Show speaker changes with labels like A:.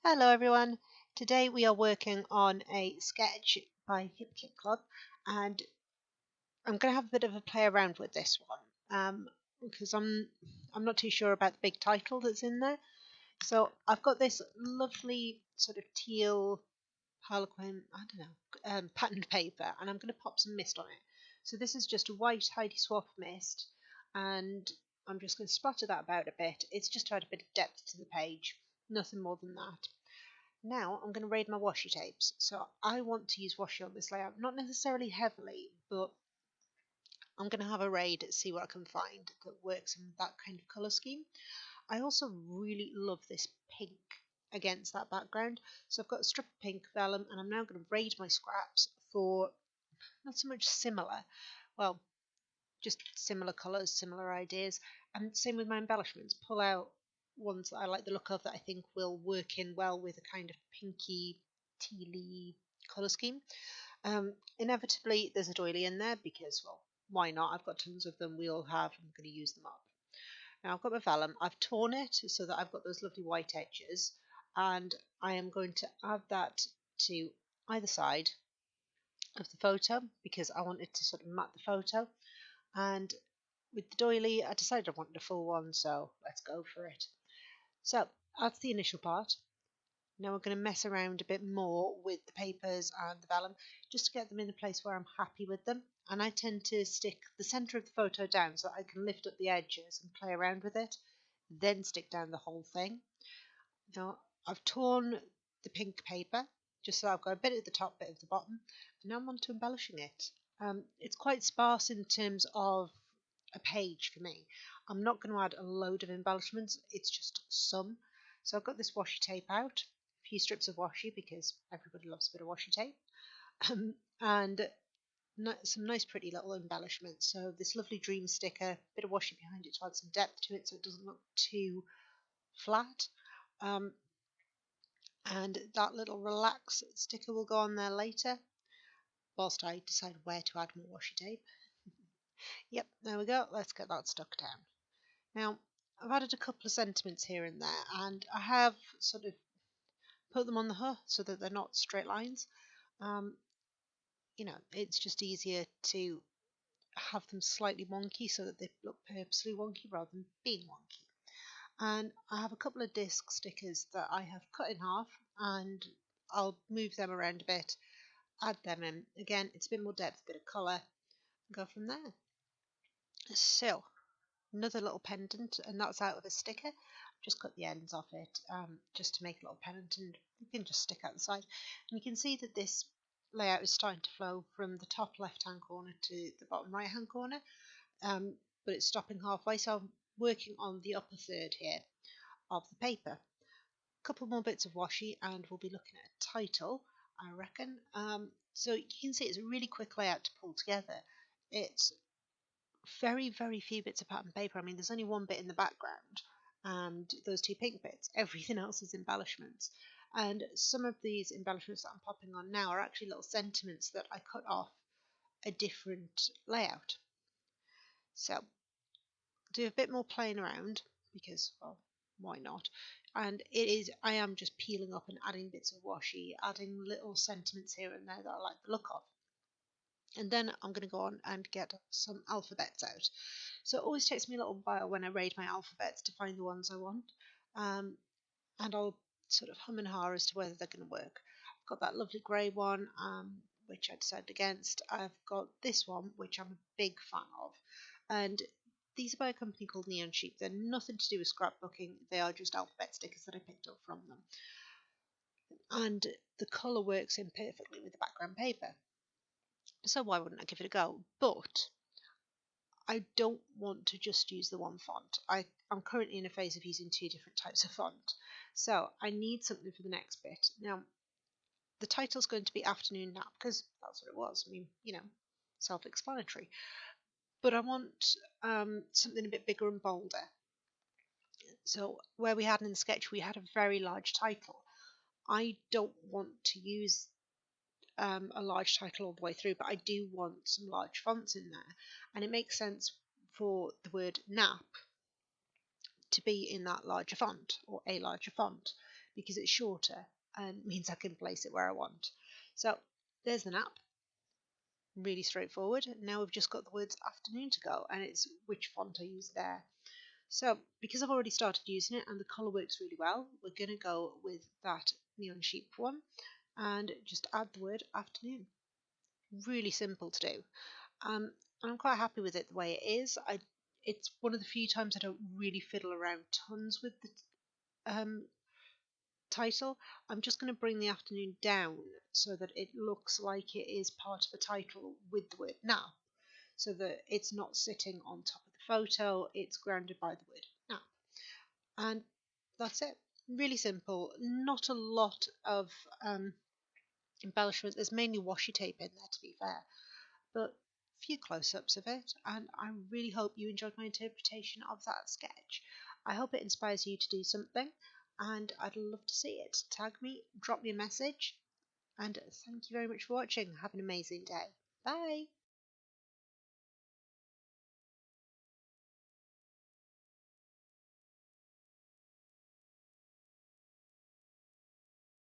A: Hello everyone. Today we are working on a sketch by Hip Kit Club, and I'm going to have a bit of a play around with this one because I'm not too sure about the big title that's in there. So I've got this lovely sort of teal harlequin, I don't know, patterned paper, and I'm going to pop some mist on it. So this is just a white Heidi Swapp mist, and I'm just going to splatter that about a bit. It's just to add a bit of depth to the page, nothing more than that. Now I'm going to raid my washi tapes. So I want to use washi on this layout, not necessarily heavily, but I'm going to have a raid, see what I can find that works in that kind of colour scheme. I also really love this pink against that background. So I've got a strip of pink vellum, and I'm now going to raid my scraps for not so much similar, well, just similar colours, similar ideas. And same with my embellishments. Pull out ones that I like the look of that I think will work in well with a kind of pinky, tealy colour scheme. Inevitably, there's a doily in there because, well, why not? I've got tons of them. We all have. I'm going to use them up. Now I've got my vellum. I've torn it so that I've got those lovely white edges, and I am going to add that to either side of the photo because I wanted to sort of mat the photo. And with the doily, I decided I wanted a full one, so let's go for it. So that's the initial part. Now we're going to mess around a bit more with the papers and the vellum just to get them in a place where I'm happy with them. And I tend to stick the centre of the photo down so that I can lift up the edges and play around with it, then stick down the whole thing. Now I've torn the pink paper just so I've got a bit at the top, bit at the bottom, and now I'm on to embellishing it. It's quite sparse in terms of a page for me. I'm not going to add a load of embellishments, it's just some. So I've got this washi tape out, a few strips of washi because everybody loves a bit of washi tape, and some nice pretty little embellishments. So this lovely dream sticker, bit of washi behind it to add some depth to it so it doesn't look too flat. And that little relax sticker will go on there later whilst I decide where to add more washi tape. Yep, there we go. Let's get that stuck down. Now, I've added a couple of sentiments here and there, and I have sort of put them on the huh so that they're not straight lines. Um, it's just easier to have them slightly wonky so that they look purposely wonky rather than being wonky. And I have a couple of disc stickers that I have cut in half, and I'll move them around a bit, add them in. Again, it's a bit more depth, a bit of colour, and go from there. So, another little pendant, and that's out of a sticker. I've just cut the ends off it just to make a little pendant, and you can just stick out the side. And you can see that this layout is starting to flow from the top left hand corner to the bottom right hand corner, but it's stopping halfway, so I'm working on the upper third here of the paper. A couple more bits of washi and we'll be looking at a title, I reckon. So you can see it's a really quick layout to pull together. It's very, very few bits of pattern paper. I mean, there's only one bit in the background and those two pink bits. Everything else is embellishments. And some of these embellishments that I'm popping on now are actually little sentiments that I cut off a different layout. So do a bit more playing around because, well, why not? And I am just peeling up and adding bits of washi, adding little sentiments here and there that I like the look of. And then I'm going to go on and get some alphabets out. So it always takes me a little while when I raid my alphabets to find the ones I want. And I'll sort of hum and ha as to whether they're going to work. I've got that lovely grey one, which I decided against. I've got this one, which I'm a big fan of. And these are by a company called Neon Sheep. They're nothing to do with scrapbooking. They are just alphabet stickers that I picked up from them. And the colour works in perfectly with the background paper. So why wouldn't I give it a go? But I don't want to just use the one font. I'm currently in a phase of using two different types of font. So I need something for the next bit. Now, the title's going to be Afternoon Nap because that's what it was. I mean, self-explanatory. But I want something a bit bigger and bolder. So where we had in the sketch, we had a very large title. I don't want to use a large title all the way through, but I do want some large fonts in there. And it makes sense for the word nap to be in that larger font or a larger font because it's shorter and means I can place it where I want. So there's the nap. Really straightforward. Now we've just got the words afternoon to go, and it's which font I use there. So because I've already started using it and the colour works really well, we're going to go with that neon sheep one and just add the word afternoon. Really simple to do. Um, I'm quite happy with it the way it is. It's one of the few times I don't really fiddle around tons with the title. I'm just going to bring the afternoon down so that it looks like it is part of a title with the word nap, so that it's not sitting on top of the photo, it's grounded by the word nap. And that's it. Really simple, not a lot of embellishment. There's mainly washi tape in there, to be fair, but a few close-ups of it, and I really hope you enjoyed my interpretation of that sketch. I hope it inspires you to do something, and I'd love to see it. Tag me, drop me a message, and thank you very much for watching. Have an amazing day. Bye!